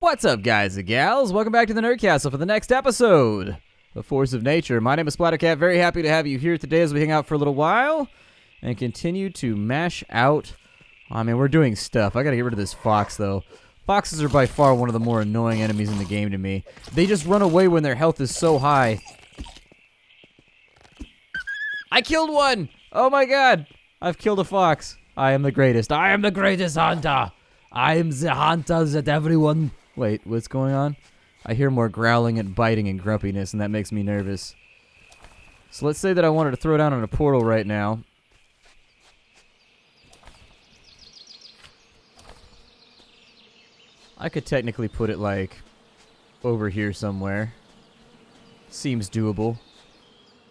What's up, guys and gals? Welcome back to the Nerd Castle for the next episode of Force of Nature. My name is Splattercat. Very happy to have you here today as we hang out for a little while and continue to mash out. I mean, we're doing stuff. I gotta get rid of this fox, though. Foxes are by far one of the more annoying enemies in the game to me. They just run away when their health is so high. I killed one! Oh my god! I've killed a fox. I am the greatest. I am the greatest hunter! I am the hunter that everyone... Wait, what's going on? I hear more growling and biting and grumpiness, and that makes me nervous. So let's say that I wanted to throw down on a portal right now. I could technically put it, like, over here somewhere. Seems doable.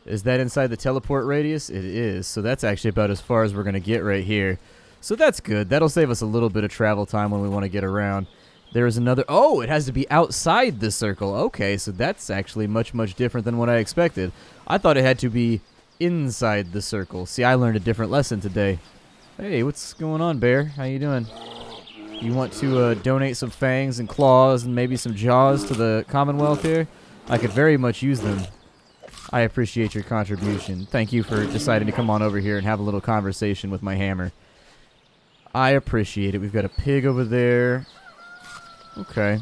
Is that inside the teleport radius? It is, so that's actually about as far as we're going to get right here. So that's good. That'll save us a little bit of travel time when we want to get around. There is another... Oh, it has to be outside the circle. Okay, so that's actually much, much different than what I expected. I thought it had to be inside the circle. See, I learned a different lesson today. Hey, what's going on, bear? How you doing? You want to donate some fangs and claws and maybe some jaws to the Commonwealth here? I could very much use them. I appreciate your contribution. Thank you for deciding to come on over here and have a little conversation with my hammer. I appreciate it. We've got a pig over there. Okay.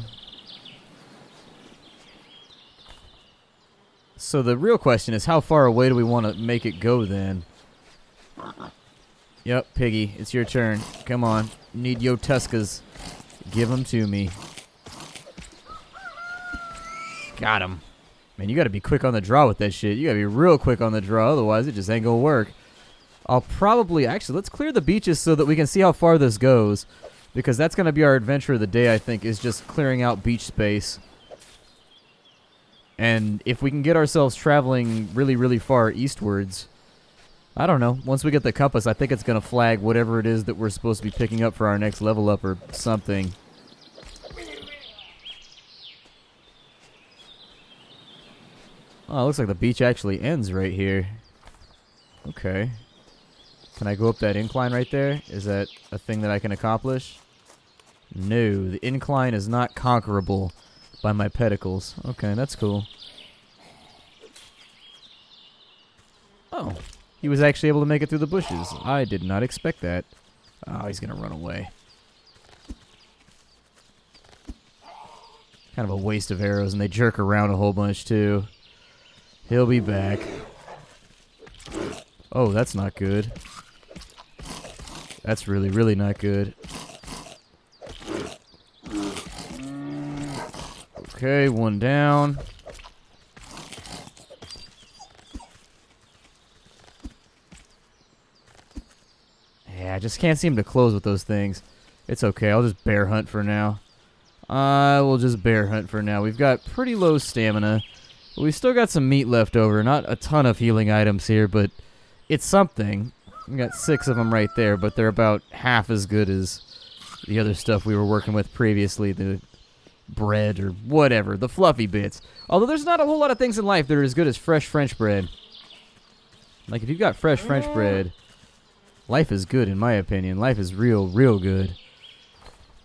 So the real question is, how far away do we want to make it go then? Yep, piggy, it's your turn. Come on. Need yo tuskas. Give them to me. Got him. Man, you got to be quick on the draw with that shit. You got to be real quick on the draw, otherwise it just ain't going to work. I'll probably... Actually, let's clear the beaches so that we can see how far this goes. Because that's going to be our adventure of the day, I think, is just clearing out beach space. And if we can get ourselves traveling really, really far eastwards, I don't know. Once we get the compass, I think it's going to flag whatever it is that we're supposed to be picking up for our next level up or something. Oh, it looks like the beach actually ends right here. Okay. Can I go up that incline right there? Is that a thing that I can accomplish? No, the incline is not conquerable by my pedicles. Okay, that's cool. Oh, he was actually able to make it through the bushes. I did not expect that. Oh, he's gonna run away. Kind of a waste of arrows, and they jerk around a whole bunch too. He'll be back. Oh, that's not good. That's really, really not good. Okay, one down. Yeah, I just can't seem to close with those things. It's okay, I'll just bear hunt for now. I will just bear hunt for now. We've got pretty low stamina. But we still got some meat left over. Not a ton of healing items here, but it's something. We got 6 of them right there, but they're about half as good as the other stuff we were working with previously. The bread or whatever, the fluffy bits. Although there's not a whole lot of things in life that are as good as fresh French bread. Like, if you've got fresh French bread, life is good in my opinion. Life is real, real good.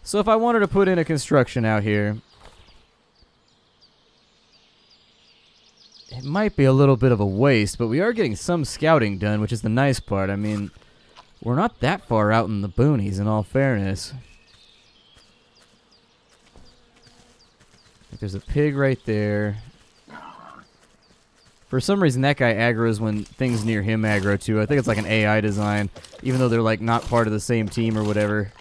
So if I wanted to put in a construction out here, it might be a little bit of a waste, but we are getting some scouting done, which is the nice part. I mean, we're not that far out in the boonies, in all fairness. There's a pig right there. For some reason, that guy aggroes when things near him aggro too. I think it's like an AI design, even though they're like not part of the same team or whatever.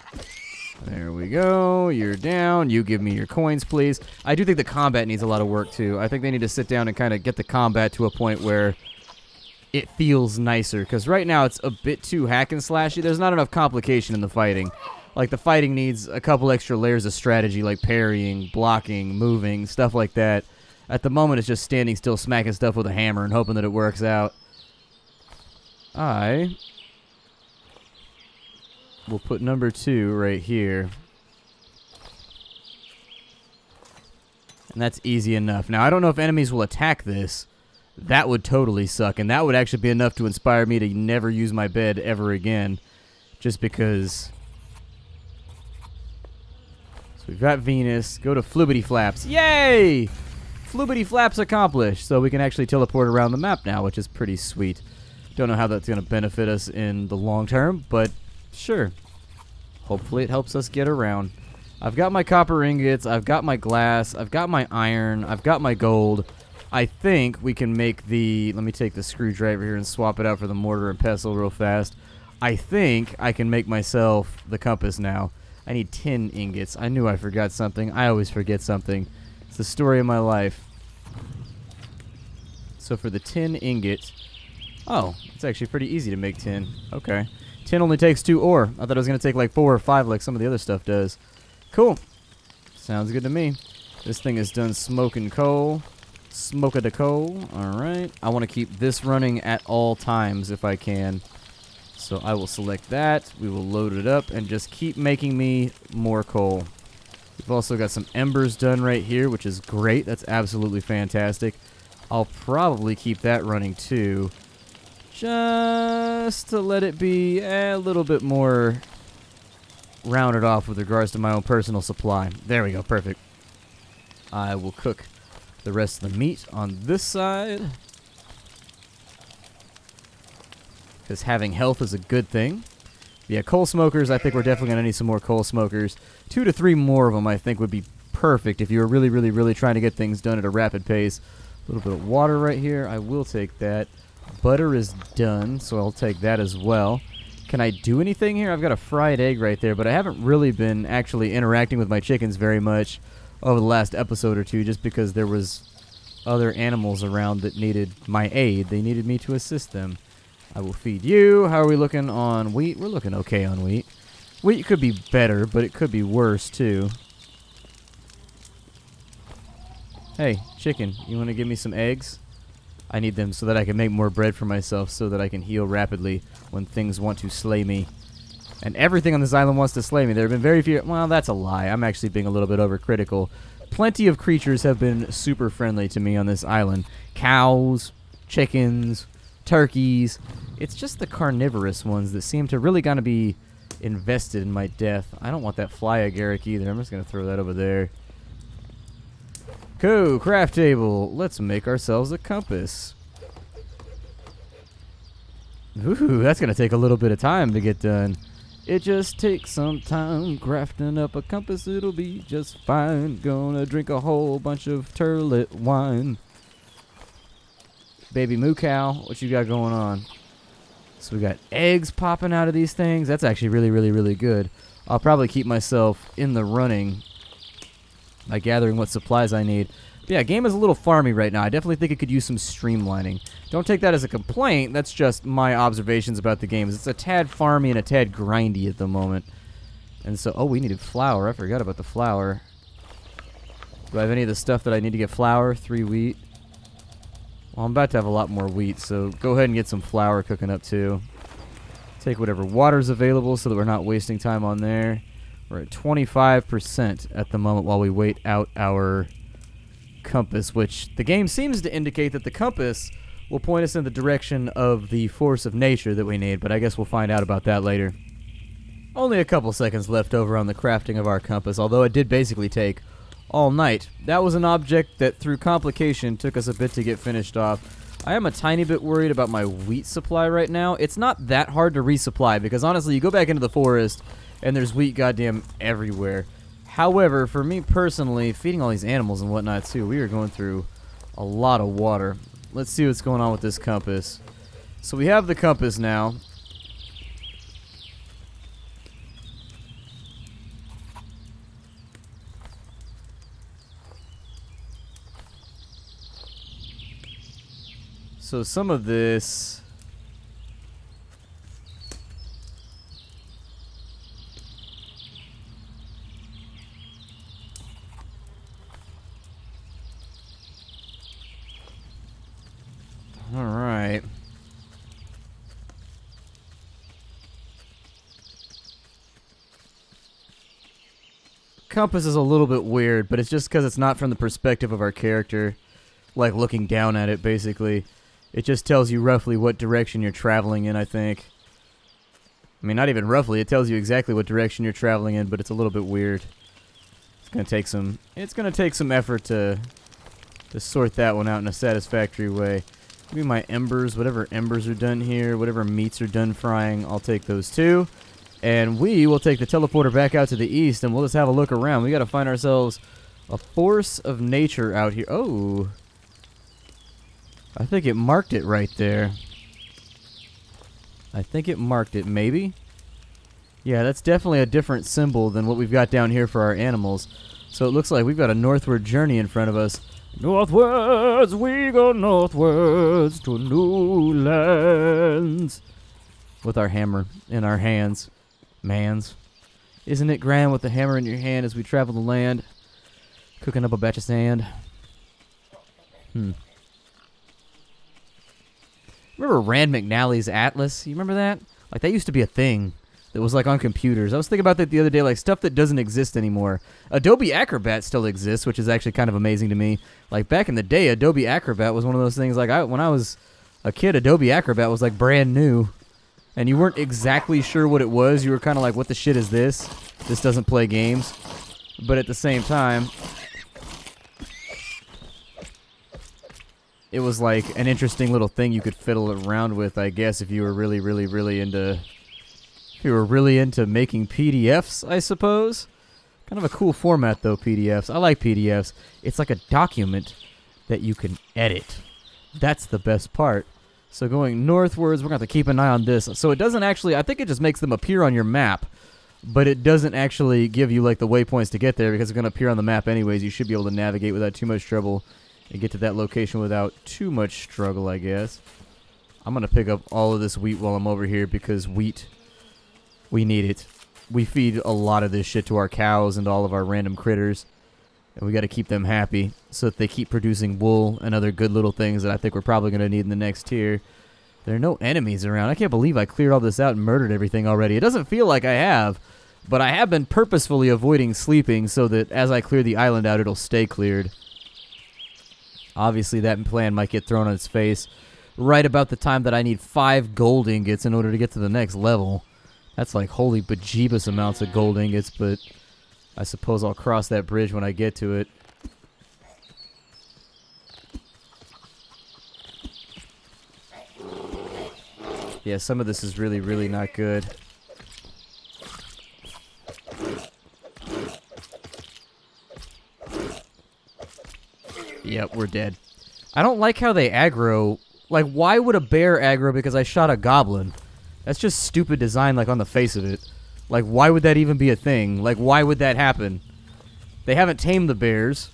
There we go. You're down. You give me your coins, please. I do think the combat needs a lot of work too. I think they need to sit down and kind of get the combat to a point where it feels nicer. Because right now it's a bit too hack and slashy. There's not enough complication in the fighting. Like, the fighting needs a couple extra layers of strategy, like parrying, blocking, moving, stuff like that. At the moment, it's just standing still, smacking stuff with a hammer and hoping that it works out. I will put number 2 right here. And that's easy enough. Now, I don't know if enemies will attack this. That would totally suck, and that would actually be enough to inspire me to never use my bed ever again. Just because... So We've got Venus. Go to Flibbity Flaps. Yay! Flibbity Flaps accomplished. So we can actually teleport around the map now, which is pretty sweet. Don't know how that's going to benefit us in the long term, but sure. Hopefully it helps us get around. I've got my copper ingots. I've got my glass. I've got my iron. I've got my gold. I think we can make the... Let me take the screwdriver here and swap it out for the mortar and pestle real fast. I think I can make myself the compass now. I need 10 ingots. I knew I forgot something. I always forget something. It's the story of my life. So for the 10 ingots... Oh, it's actually pretty easy to make 10. Okay. 10 only takes 2 ore. I thought it was going to take like 4 or 5 like some of the other stuff does. Cool. Sounds good to me. This thing is done smoking coal. Smoke of the coal. Alright. I want to keep this running at all times if I can. So I will select that. We will load it up and just keep making me more coal. We've also got some embers done right here, which is great. That's absolutely fantastic. I'll probably keep that running too. Just to let it be a little bit more rounded off with regards to my own personal supply. There we go. Perfect. I will cook the rest of the meat on this side, because having health is a good thing. Yeah, coal smokers, I think we're definitely going to need some more coal smokers. 2 to 3 more of them, I think, would be perfect if you were really, really, really trying to get things done at a rapid pace. A little bit of water right here. I will take that. Butter is done, so I'll take that as well. Can I do anything here? I've got a fried egg right there, but I haven't really been actually interacting with my chickens very much over the last episode or two, just because there was other animals around that needed my aid. They needed me to assist them. I will feed you. How are we looking on wheat? We're looking okay on wheat. Wheat could be better, but it could be worse too. Hey, chicken, you want to give me some eggs? I need them so that I can make more bread for myself, so that I can heal rapidly when things want to slay me. And everything on this island wants to slay me. There have been very few... Well, that's a lie. I'm actually being a little bit overcritical. Plenty of creatures have been super friendly to me on this island. Cows, chickens, turkeys. It's just the carnivorous ones that seem to really gonna be invested in my death. I don't want that fly agaric either. I'm just gonna throw that over there. Cool, craft table. Let's make ourselves a compass. Ooh, that's gonna take a little bit of time to get done. It just takes some time crafting up a compass. It'll be just fine. Gonna drink a whole bunch of turlet wine. Baby moo cow, what you got going on? So we got eggs popping out of these things. That's actually really, really, really good. I'll probably keep myself in the running by gathering what supplies I need. But yeah, game is a little farmy right now. I definitely think it could use some streamlining. Don't take that as a complaint. That's just my observations about the game. It's a tad farmy and a tad grindy at the moment. And so, oh, we needed flour. I forgot about the flour. Do I have any of the stuff that I need to get flour? 3 wheat. Well, I'm about to have a lot more wheat, so go ahead and get some flour cooking up too. Take whatever water's available so that we're not wasting time on there. We're at 25% at the moment while we wait out our compass, which the game seems to indicate that the compass will point us in the direction of the force of nature that we need, but I guess we'll find out about that later. Only a couple seconds left over on the crafting of our compass, although it did basically take all night. That was an object that, through complication, took us a bit to get finished off. I am a tiny bit worried about my wheat supply right now. It's not that hard to resupply, because honestly, you go back into the forest and there's wheat goddamn everywhere. However, for me personally, feeding all these animals and whatnot too, we are going through a lot of water. Let's see what's going on with this compass. So we have the compass now. So some of this... All right. Compass is a little bit weird, but it's just because it's not from the perspective of our character, like looking down at it, basically. It just tells you roughly what direction you're traveling in, I think. I mean, not even roughly. It tells you exactly what direction you're traveling in, but it's a little bit weird. It's gonna take some effort to sort that one out in a satisfactory way. Maybe my embers, whatever embers are done here, whatever meats are done frying, I'll take those too. And we will take the teleporter back out to the east, and we'll just have a look around. We got to find ourselves a force of nature out here. Oh, I think it marked it right there. I think it marked it, maybe. Yeah, that's definitely a different symbol than what we've got down here for our animals. So it looks like we've got a northward journey in front of us. Northwards, we go northwards to new lands. With our hammer in our hands. Mans. Isn't it grand with the hammer in your hand as we travel the land? Cooking up a batch of sand. Remember Rand McNally's Atlas? You remember that? Like, that used to be a thing that was, like, on computers. I was thinking about that the other day, like, stuff that doesn't exist anymore. Adobe Acrobat still exists, which is actually kind of amazing to me. Like, back in the day, Adobe Acrobat was one of those things, like, when I was a kid, Adobe Acrobat was, like, brand new. And you weren't exactly sure what it was. You were kind of like, what the shit is this? This doesn't play games. But at the same time, it was like an interesting little thing you could fiddle around with, I guess, if you were really, really, really into... If you were really into making PDFs, I suppose. Kind of a cool format, though, PDFs. I like PDFs. It's like a document that you can edit. That's the best part. So going northwards, we're going to have to keep an eye on this. So it doesn't actually, I think it just makes them appear on your map, but it doesn't actually give you like the waypoints to get there because it's going to appear on the map anyways. You should be able to navigate without too much trouble and get to that location without too much struggle, I guess. I'm going to pick up all of this wheat while I'm over here because wheat, we need it. We feed a lot of this shit to our cows and all of our random critters. And we got to keep them happy so that they keep producing wool and other good little things that I think we're probably going to need in the next tier. There are no enemies around. I can't believe I cleared all this out and murdered everything already. It doesn't feel like I have, but I have been purposefully avoiding sleeping so that as I clear the island out, it'll stay cleared. Obviously, that plan might get thrown on its face right about the time that I need 5 gold ingots in order to get to the next level. That's like holy bejeebus amounts of gold ingots, but... I suppose I'll cross that bridge when I get to it. Yeah, some of this is really, really not good. Yep, we're dead. I don't like how they aggro. Like, why would a bear aggro because I shot a goblin? That's just stupid design, like, on the face of it. Like, why would that even be a thing? Like, why would that happen? They haven't tamed the bears.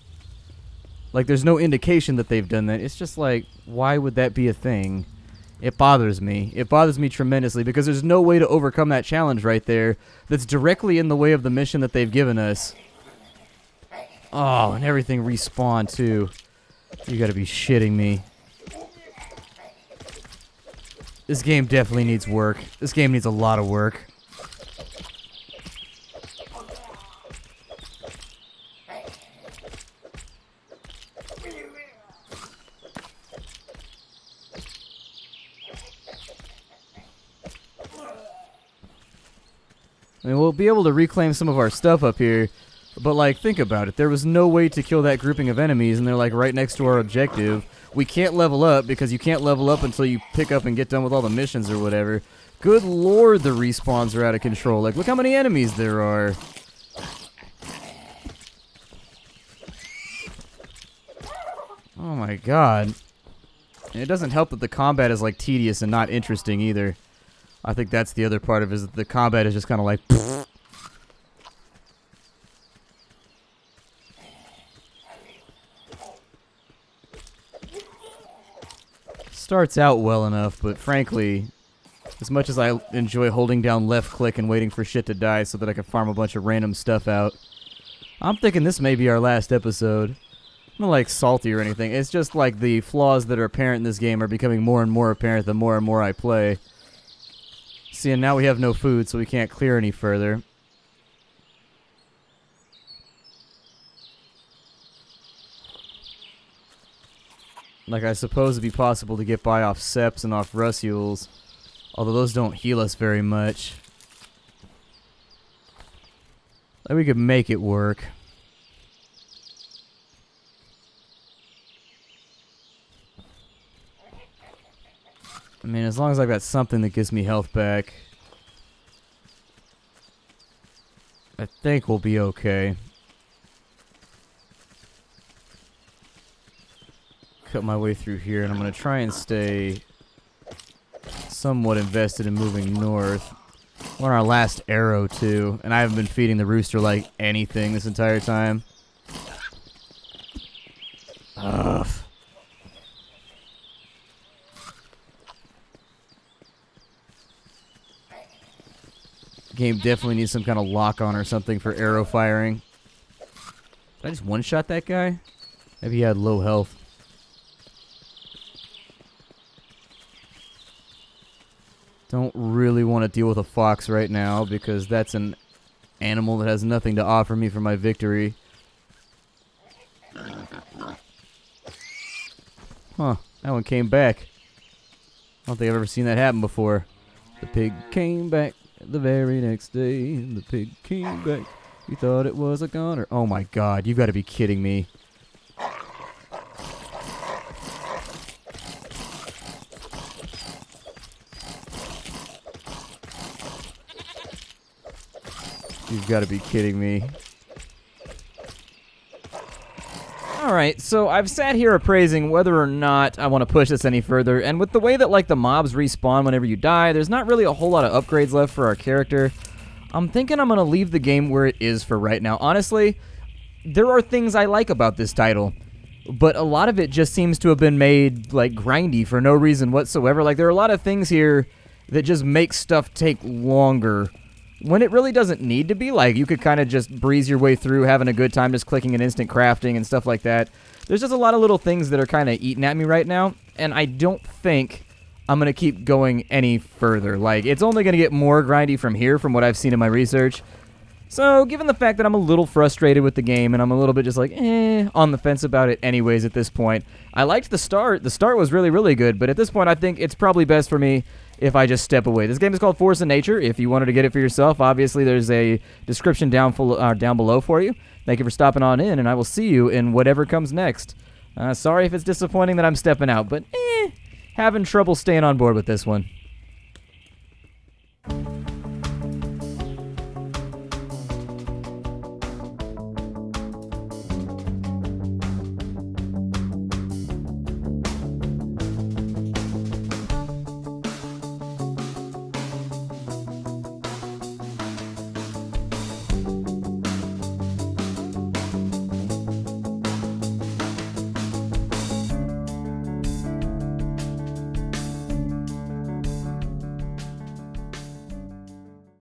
Like, there's no indication that they've done that. It's just like, why would that be a thing? It bothers me. It bothers me tremendously because there's no way to overcome that challenge right there that's directly in the way of the mission that they've given us. Oh, and everything respawned, too. You gotta be shitting me. This game definitely needs work. This game needs a lot of work. I mean, we'll be able to reclaim some of our stuff up here, but, like, think about it. There was no way to kill that grouping of enemies, and they're, like, right next to our objective. We can't level up, because you can't level up until you pick up and get done with all the missions or whatever. Good lord, the respawns are out of control. Like, look how many enemies there are. Oh my god. And it doesn't help that the combat is, like, tedious and not interesting either. I think that's the other part of it, is that the combat is just kind of like... Starts out well enough, but frankly, as much as I enjoy holding down left click and waiting for shit to die so that I can farm a bunch of random stuff out, I'm thinking this may be our last episode. I'm not like salty or anything, it's just like the flaws that are apparent in this game are becoming more and more apparent the more and more I play. See, and now we have no food, so we can't clear any further. Like, I suppose it'd be possible to get by off seps and off russules, although those don't heal us very much. Like, we could make it work. I mean, as long as I've got something that gives me health back, I think we'll be okay. Cut my way through here, and I'm going to try and stay somewhat invested in moving north. We're on our last arrow, too, and I haven't been feeding the rooster like anything this entire time. Ugh. Game definitely needs some kind of lock-on or something for arrow firing. Did I just one-shot that guy? Maybe he had low health. Don't really want to deal with a fox right now because that's an animal that has nothing to offer me for my victory. Huh, that one came back. I don't think I've ever seen that happen before. The pig came back the very next day. The pig came back. You thought it was a goner. Oh my god, you've got to be kidding me. You've got to be kidding me. Alright, so I've sat here appraising whether or not I want to push this any further, and with the way that, like, the mobs respawn whenever you die, there's not really a whole lot of upgrades left for our character. I'm thinking I'm going to leave the game where it is for right now. Honestly, there are things I like about this title, but a lot of it just seems to have been made, like, grindy for no reason whatsoever. Like, there are a lot of things here that just make stuff take longer when it really doesn't need to be. Like, you could kind of just breeze your way through having a good time just clicking and instant crafting and stuff like that. There's just a lot of little things that are kind of eating at me right now, and I don't think I'm going to keep going any further. Like, it's only going to get more grindy from here from what I've seen in my research. So, given the fact that I'm a little frustrated with the game and I'm a little bit just like, on the fence about it anyways at this point, I liked the start. The start was really, really good, but at this point I think it's probably best for me if I just step away. This game is called Force of Nature. If you wanted to get it for yourself, obviously there's a description down below for you. Thank you for stopping on in, and I will see you in whatever comes next. Sorry if it's disappointing that I'm stepping out, but having trouble staying on board with this one.